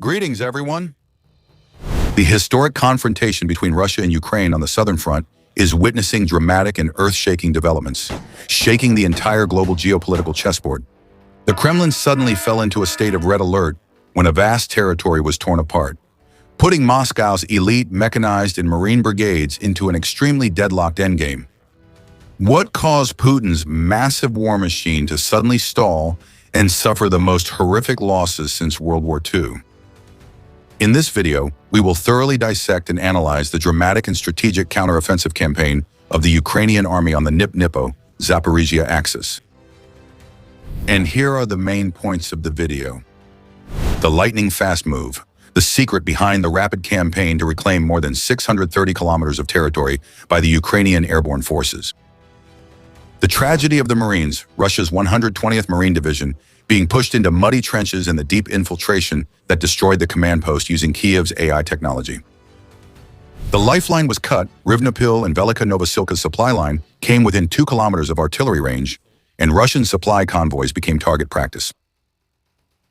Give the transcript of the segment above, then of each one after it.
Greetings, everyone. The historic confrontation between Russia and Ukraine on the southern front is witnessing dramatic and earth-shaking developments, shaking the entire global geopolitical chessboard. The Kremlin suddenly fell into a state of red alert when a vast territory was torn apart, putting Moscow's elite mechanized and marine brigades into an extremely deadlocked endgame. What caused Putin's massive war machine to suddenly stall and suffer the most horrific losses since World War II? In this video, we will thoroughly dissect and analyze the dramatic and strategic counteroffensive campaign of the Ukrainian army on the Dnipro-Zaporizhia axis. And here are the main points of the video. The lightning-fast move, the secret behind the rapid campaign to reclaim more than 630 kilometers of territory by the Ukrainian airborne forces. The tragedy of the Marines, Russia's 120th Marine Division, being pushed into muddy trenches in the deep infiltration that destroyed the command post using Kiev's AI technology. The lifeline was cut, Rivnopil and Velika Novosilka's supply line came within 2 kilometers of artillery range, and Russian supply convoys became target practice.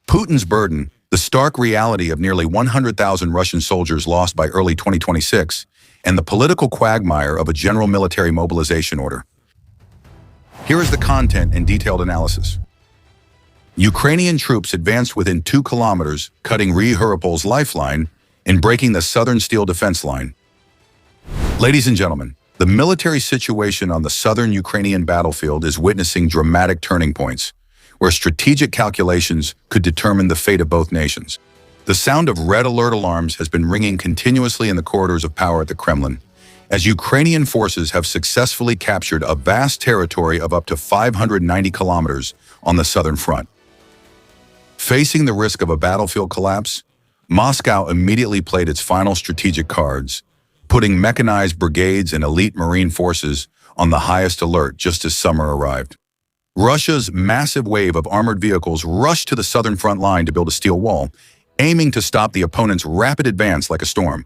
Putin's burden, the stark reality of nearly 100,000 Russian soldiers lost by early 2026, and the political quagmire of a general military mobilization order. Here is the content and detailed analysis. Ukrainian troops advanced within 2 kilometers, cutting Hulyaipol's lifeline and breaking the southern steel defense line. Ladies and gentlemen, the military situation on the southern Ukrainian battlefield is witnessing dramatic turning points, where strategic calculations could determine the fate of both nations. The sound of red alert alarms has been ringing continuously in the corridors of power at the Kremlin, as Ukrainian forces have successfully captured a vast territory of up to 590 kilometers on the southern front. Facing the risk of a battlefield collapse, Moscow immediately played its final strategic cards, putting mechanized brigades and elite marine forces on the highest alert just as summer arrived. Russia's massive wave of armored vehicles rushed to the southern front line to build a steel wall, aiming to stop the opponent's rapid advance like a storm.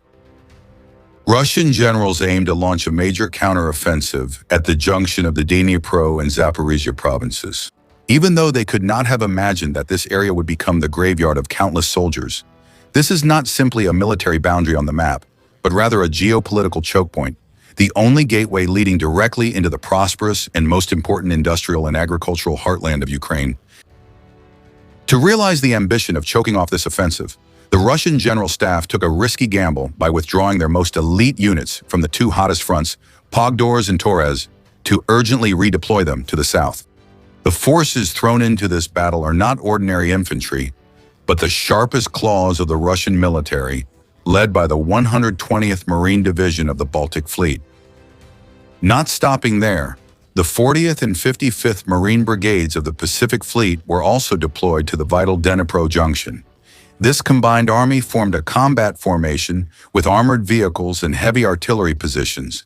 Russian generals aimed to launch a major counteroffensive at the junction of the Dnipro and Zaporizhia provinces. Even though they could not have imagined that this area would become the graveyard of countless soldiers, this is not simply a military boundary on the map, but rather a geopolitical choke point, the only gateway leading directly into the prosperous and most important industrial and agricultural heartland of Ukraine. To realize the ambition of choking off this offensive, the Russian general staff took a risky gamble by withdrawing their most elite units from the 2 hottest fronts, Pogdors and Torres, to urgently redeploy them to the south. The forces thrown into this battle are not ordinary infantry, but the sharpest claws of the Russian military, led by the 120th Marine Division of the Baltic Fleet. Not stopping there, the 40th and 55th Marine Brigades of the Pacific Fleet were also deployed to the vital Dnipro junction. This combined army formed a combat formation with armored vehicles and heavy artillery positions,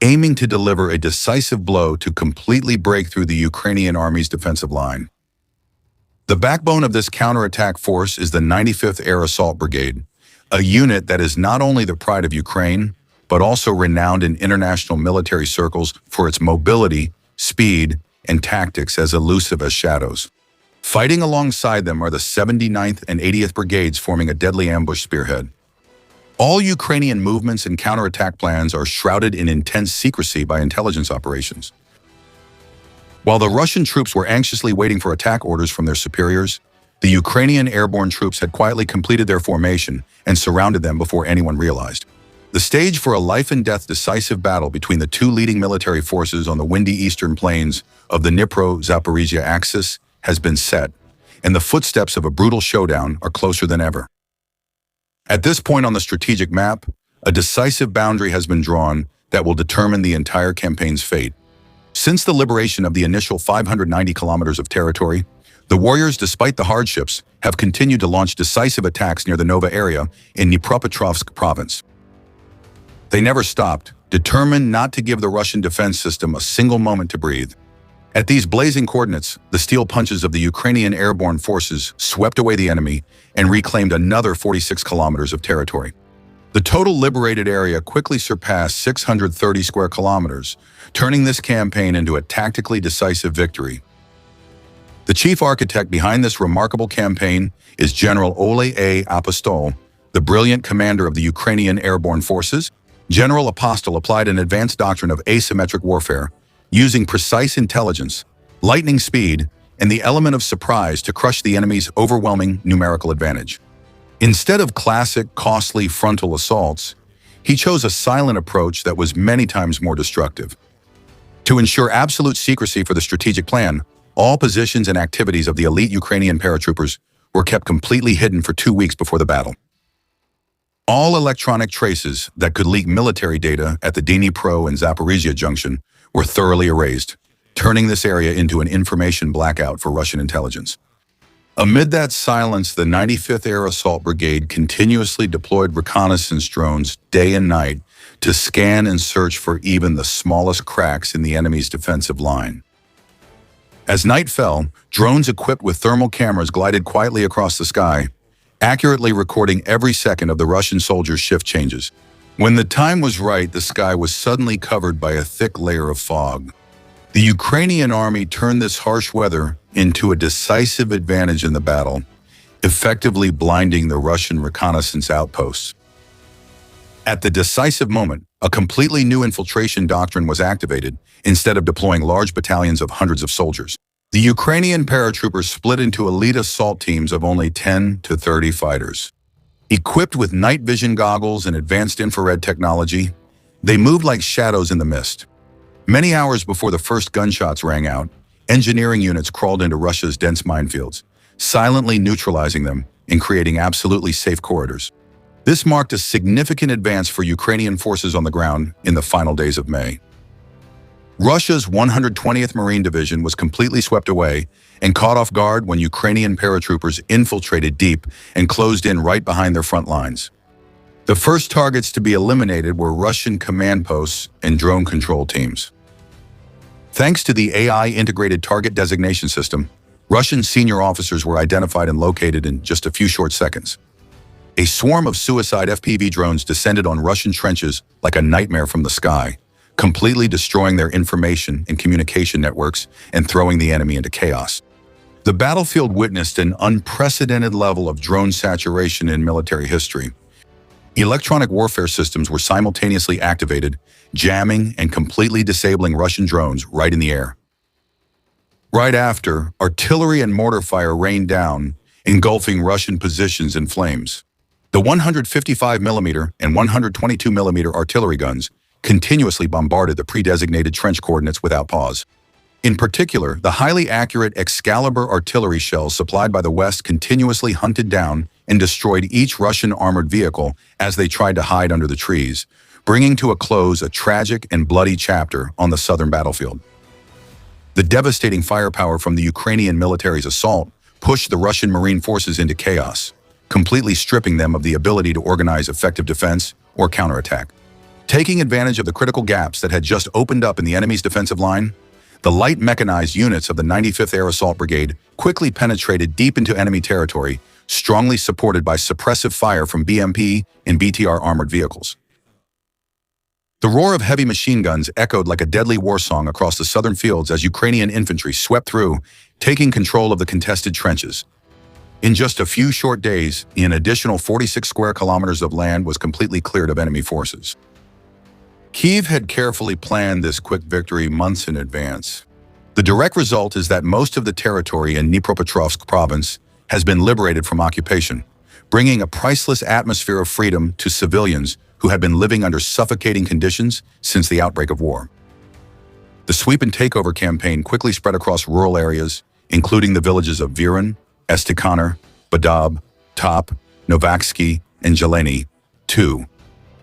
aiming to deliver a decisive blow to completely break through the Ukrainian army's defensive line. The backbone of this counterattack force is the 95th Air Assault Brigade, a unit that is not only the pride of Ukraine, but also renowned in international military circles for its mobility, speed, and tactics as elusive as shadows. Fighting alongside them are the 79th and 80th Brigades forming a deadly ambush spearhead. All Ukrainian movements and counterattack plans are shrouded in intense secrecy by intelligence operations. While the Russian troops were anxiously waiting for attack orders from their superiors, the Ukrainian airborne troops had quietly completed their formation and surrounded them before anyone realized. The stage for a life-and-death decisive battle between the 2 leading military forces on the windy eastern plains of the Dnipro-Zaporizhia axis has been set, and the footsteps of a brutal showdown are closer than ever. At this point on the strategic map, a decisive boundary has been drawn that will determine the entire campaign's fate. Since the liberation of the initial 590 kilometers of territory, the warriors, despite the hardships, have continued to launch decisive attacks near the Nova area in Dnipropetrovsk province. They never stopped, determined not to give the Russian defense system a single moment to breathe. At these blazing coordinates, the steel punches of the Ukrainian airborne forces swept away the enemy and reclaimed another 46 kilometers of territory. The total liberated area quickly surpassed 630 square kilometers, turning this campaign into a tactically decisive victory. The chief architect behind this remarkable campaign is General Ole A. Apostol, the brilliant commander of the Ukrainian airborne forces. General Apostol applied an advanced doctrine of asymmetric warfare, using precise intelligence, lightning speed, and the element of surprise to crush the enemy's overwhelming numerical advantage. Instead of classic, costly frontal assaults, he chose a silent approach that was many times more destructive. To ensure absolute secrecy for the strategic plan, all positions and activities of the elite Ukrainian paratroopers were kept completely hidden for 2 weeks before the battle. All electronic traces that could leak military data at the Dnipro and Zaporizhia junction were thoroughly erased, turning this area into an information blackout for Russian intelligence. Amid that silence, the 95th Air Assault Brigade continuously deployed reconnaissance drones day and night to scan and search for even the smallest cracks in the enemy's defensive line. As night fell, drones equipped with thermal cameras glided quietly across the sky, accurately recording every second of the Russian soldiers' shift changes. When the time was right, the sky was suddenly covered by a thick layer of fog. The Ukrainian army turned this harsh weather into a decisive advantage in the battle, effectively blinding the Russian reconnaissance outposts. At the decisive moment, a completely new infiltration doctrine was activated instead of deploying large battalions of hundreds of soldiers. The Ukrainian paratroopers split into elite assault teams of only 10 to 30 fighters. Equipped with night vision goggles and advanced infrared technology, they moved like shadows in the mist. Many hours before the first gunshots rang out, engineering units crawled into Russia's dense minefields, silently neutralizing them and creating absolutely safe corridors. This marked a significant advance for Ukrainian forces on the ground in the final days of May. Russia's 120th Marine Division was completely swept away and caught off guard when Ukrainian paratroopers infiltrated deep and closed in right behind their front lines. The first targets to be eliminated were Russian command posts and drone control teams. Thanks to the AI-integrated target designation system, Russian senior officers were identified and located in just a few short seconds. A swarm of suicide FPV drones descended on Russian trenches like a nightmare from the sky, completely destroying their information and communication networks and throwing the enemy into chaos. The battlefield witnessed an unprecedented level of drone saturation in military history. Electronic warfare systems were simultaneously activated, jamming and completely disabling Russian drones right in the air. Right after, artillery and mortar fire rained down, engulfing Russian positions in flames. The 155mm and 122mm artillery guns continuously bombarded the pre-designated trench coordinates without pause. In particular, the highly accurate Excalibur artillery shells supplied by the West continuously hunted down and destroyed each Russian armored vehicle as they tried to hide under the trees, bringing to a close a tragic and bloody chapter on the southern battlefield. The devastating firepower from the Ukrainian military's assault pushed the Russian Marine forces into chaos, completely stripping them of the ability to organize effective defense or counterattack. Taking advantage of the critical gaps that had just opened up in the enemy's defensive line, the light mechanized units of the 95th Air Assault Brigade quickly penetrated deep into enemy territory, strongly supported by suppressive fire from BMP and BTR armored vehicles. The roar of heavy machine guns echoed like a deadly war song across the southern fields as Ukrainian infantry swept through, taking control of the contested trenches. In just a few short days, an additional 46 square kilometers of land was completely cleared of enemy forces. Kyiv had carefully planned this quick victory months in advance. The direct result is that most of the territory in Dnipropetrovsk province has been liberated from occupation, bringing a priceless atmosphere of freedom to civilians who had been living under suffocating conditions since the outbreak of war. The sweep and takeover campaign quickly spread across rural areas, including the villages of Viren, Estikaner, Badab, Top, Novaksky, and Zeleny, too.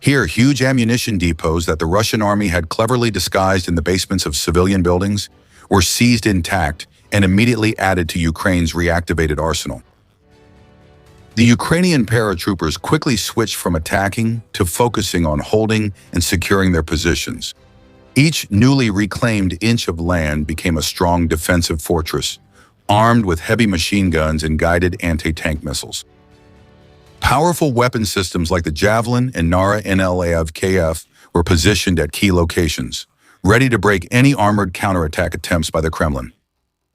Here, huge ammunition depots that the Russian army had cleverly disguised in the basements of civilian buildings were seized intact and immediately added to Ukraine's reactivated arsenal. The Ukrainian paratroopers quickly switched from attacking to focusing on holding and securing their positions. Each newly reclaimed inch of land became a strong defensive fortress, armed with heavy machine guns and guided anti-tank missiles. Powerful weapon systems like the Javelin and Nara NLAV KF were positioned at key locations, ready to break any armored counterattack attempts by the Kremlin.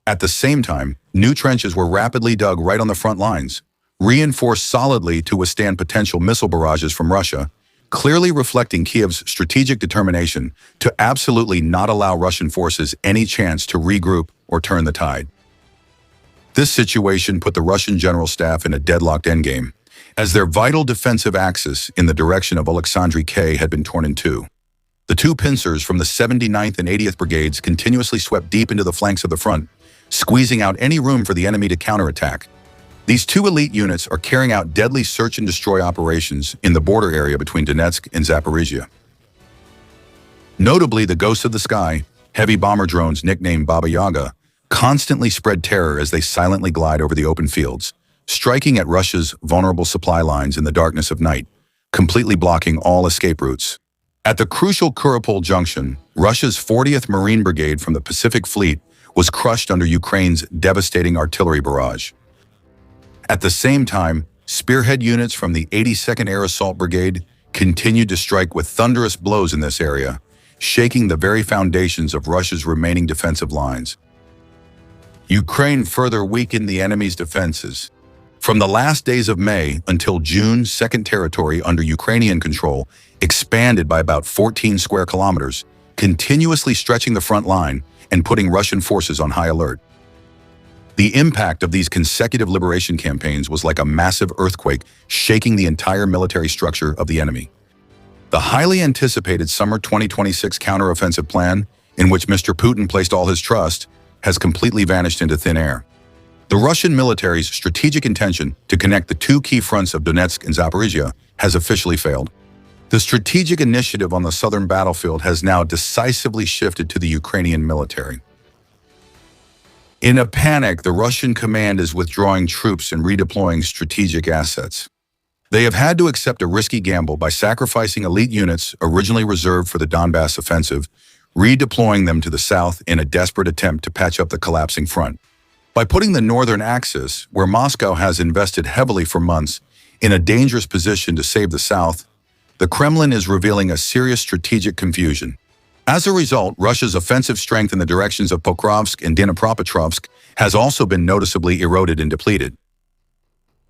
At the same time, new trenches were rapidly dug right on the front lines, reinforced solidly to withstand potential missile barrages from Russia, clearly reflecting Kiev's strategic determination to absolutely not allow Russian forces any chance to regroup or turn the tide. This situation put the Russian general staff in a deadlocked endgame, as their vital defensive axis in the direction of Alexandrivka had been torn in two. The two pincers from the 79th and 80th Brigades continuously swept deep into the flanks of the front, squeezing out any room for the enemy to counterattack. These two elite units are carrying out deadly search and destroy operations in the border area between Donetsk and Zaporizhia. Notably, the Ghosts of the Sky, heavy bomber drones nicknamed Baba Yaga, constantly spread terror as they silently glide over the open fields, striking at Russia's vulnerable supply lines in the darkness of night, completely blocking all escape routes. At the crucial Kuriopole junction, Russia's 40th Marine Brigade from the Pacific Fleet was crushed under Ukraine's devastating artillery barrage. At the same time, spearhead units from the 82nd Air Assault Brigade continued to strike with thunderous blows in this area, shaking the very foundations of Russia's remaining defensive lines. Ukraine further weakened the enemy's defenses. From the last days of May until June, second territory under Ukrainian control expanded by about 14 square kilometers, continuously stretching the front line and putting Russian forces on high alert. The impact of these consecutive liberation campaigns was like a massive earthquake, shaking the entire military structure of the enemy. The highly anticipated summer 2026 counteroffensive plan, in which Mr. Putin placed all his trust, has completely vanished into thin air. The Russian military's strategic intention to connect the two key fronts of Donetsk and Zaporizhia has officially failed. The strategic initiative on the southern battlefield has now decisively shifted to the Ukrainian military. In a panic, the Russian command is withdrawing troops and redeploying strategic assets. They have had to accept a risky gamble by sacrificing elite units originally reserved for the Donbass offensive, redeploying them to the south in a desperate attempt to patch up the collapsing front. By putting the northern axis, where Moscow has invested heavily for months, in a dangerous position to save the south, the Kremlin is revealing a serious strategic confusion. As a result, Russia's offensive strength in the directions of Pokrovsk and Dnipropetrovsk has also been noticeably eroded and depleted.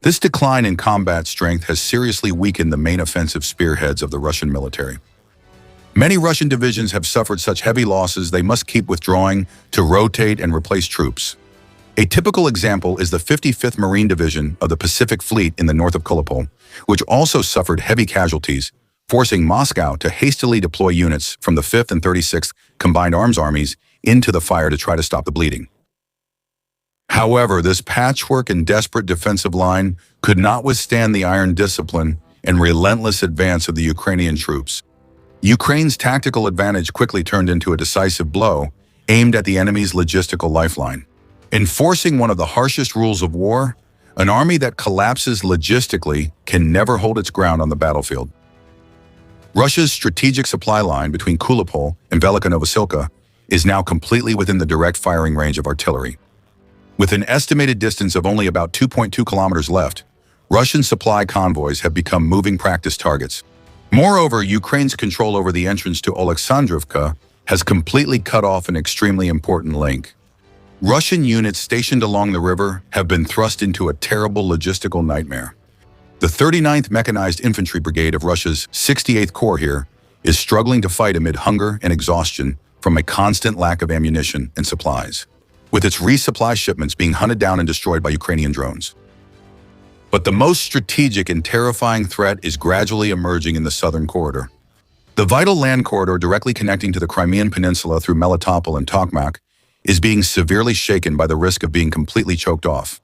This decline in combat strength has seriously weakened the main offensive spearheads of the Russian military. Many Russian divisions have suffered such heavy losses they must keep withdrawing to rotate and replace troops. A typical example is the 55th Marine Division of the Pacific Fleet in the north of Hulyaipole, which also suffered heavy casualties, forcing Moscow to hastily deploy units from the 5th and 36th Combined Arms Armies into the fire to try to stop the bleeding. However, this patchwork and desperate defensive line could not withstand the iron discipline and relentless advance of the Ukrainian troops. Ukraine's tactical advantage quickly turned into a decisive blow aimed at the enemy's logistical lifeline. Enforcing one of the harshest rules of war, an army that collapses logistically can never hold its ground on the battlefield. Russia's strategic supply line between Hulyaipole and Velika Novosilka is now completely within the direct firing range of artillery. With an estimated distance of only about 2.2 kilometers left, Russian supply convoys have become moving practice targets. Moreover, Ukraine's control over the entrance to Alexandrivka has completely cut off an extremely important link. Russian units stationed along the river have been thrust into a terrible logistical nightmare. The 39th Mechanized Infantry Brigade of Russia's 68th Corps here is struggling to fight amid hunger and exhaustion from a constant lack of ammunition and supplies, with its resupply shipments being hunted down and destroyed by Ukrainian drones. But the most strategic and terrifying threat is gradually emerging in the southern corridor. The vital land corridor directly connecting to the Crimean Peninsula through Melitopol and Tokmak is being severely shaken by the risk of being completely choked off.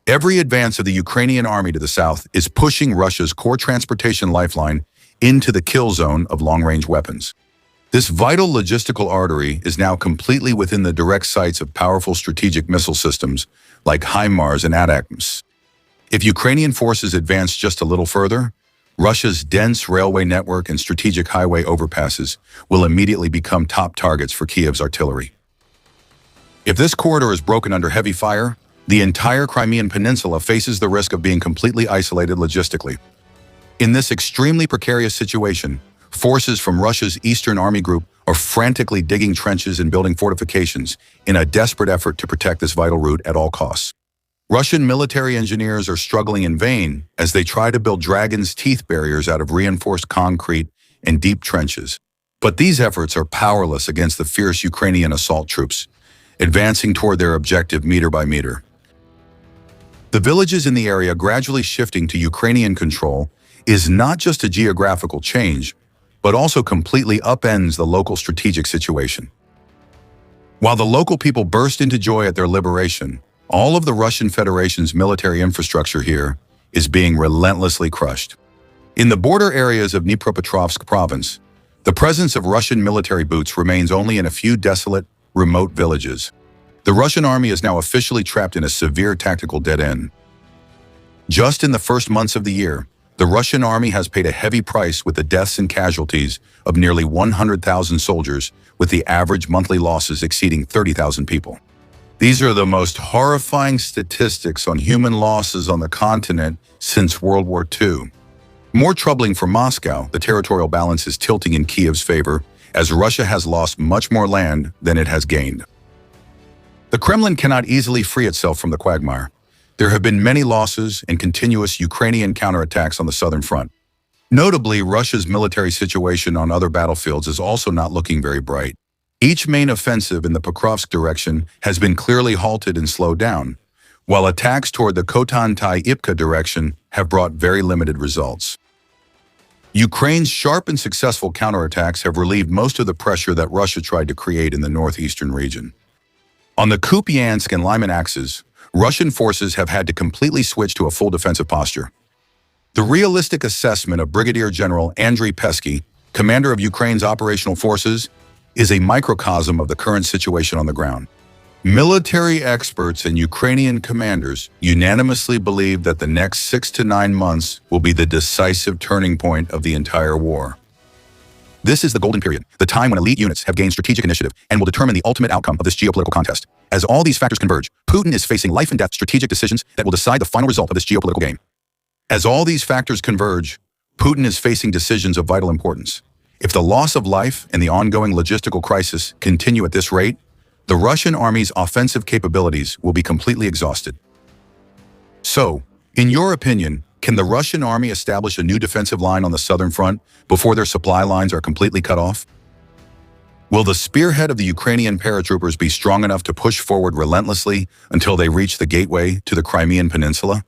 Every advance of the Ukrainian army to the south is pushing Russia's core transportation lifeline into the kill zone of long-range weapons. This vital logistical artery is now completely within the direct sights of powerful strategic missile systems like HIMARS and ATACMS. If Ukrainian forces advance just a little further, Russia's dense railway network and strategic highway overpasses will immediately become top targets for Kiev's artillery. If this corridor is broken under heavy fire, the entire Crimean Peninsula faces the risk of being completely isolated logistically. In this extremely precarious situation, forces from Russia's Eastern Army Group are frantically digging trenches and building fortifications in a desperate effort to protect this vital route at all costs. Russian military engineers are struggling in vain as they try to build dragon's teeth barriers out of reinforced concrete and deep trenches. But these efforts are powerless against the fierce Ukrainian assault troops, advancing toward their objective meter by meter. The villages in the area gradually shifting to Ukrainian control is not just a geographical change, but also completely upends the local strategic situation. While the local people burst into joy at their liberation, all of the Russian Federation's military infrastructure here is being relentlessly crushed. In the border areas of Dnipropetrovsk province, the presence of Russian military boots remains only in a few desolate, remote villages. The Russian army is now officially trapped in a severe tactical dead end. Just in the first months of the year, the Russian army has paid a heavy price with the deaths and casualties of nearly 100,000 soldiers, with the average monthly losses exceeding 30,000 people. These are the most horrifying statistics on human losses on the continent since World War II. More troubling for Moscow, the territorial balance is tilting in Kiev's favor, as Russia has lost much more land than it has gained. The Kremlin cannot easily free itself from the quagmire. There have been many losses and continuous Ukrainian counterattacks on the southern front. Notably, Russia's military situation on other battlefields is also not looking very bright. Each main offensive in the Pokrovsk direction has been clearly halted and slowed down, while attacks toward the Kotantai-Ipka direction have brought very limited results. Ukraine's sharp and successful counterattacks have relieved most of the pressure that Russia tried to create in the northeastern region. On the Kupiansk and Lyman axes, Russian forces have had to completely switch to a full defensive posture. The realistic assessment of Brigadier General Andriy Pesky, commander of Ukraine's operational forces, is a microcosm of the current situation on the ground. Military experts and Ukrainian commanders unanimously believe that the next 6 to 9 months will be the decisive turning point of the entire war. This is the golden period, the time when elite units have gained strategic initiative and will determine the ultimate outcome of this geopolitical contest. As all these factors converge, Putin is facing life and death strategic decisions that will decide the final result of this geopolitical game. As all these factors converge, Putin is facing decisions of vital importance. If the loss of life and the ongoing logistical crisis continue at this rate, the Russian army's offensive capabilities will be completely exhausted. So, in your opinion, can the Russian army establish a new defensive line on the southern front before their supply lines are completely cut off? Will the spearhead of the Ukrainian paratroopers be strong enough to push forward relentlessly until they reach the gateway to the Crimean Peninsula?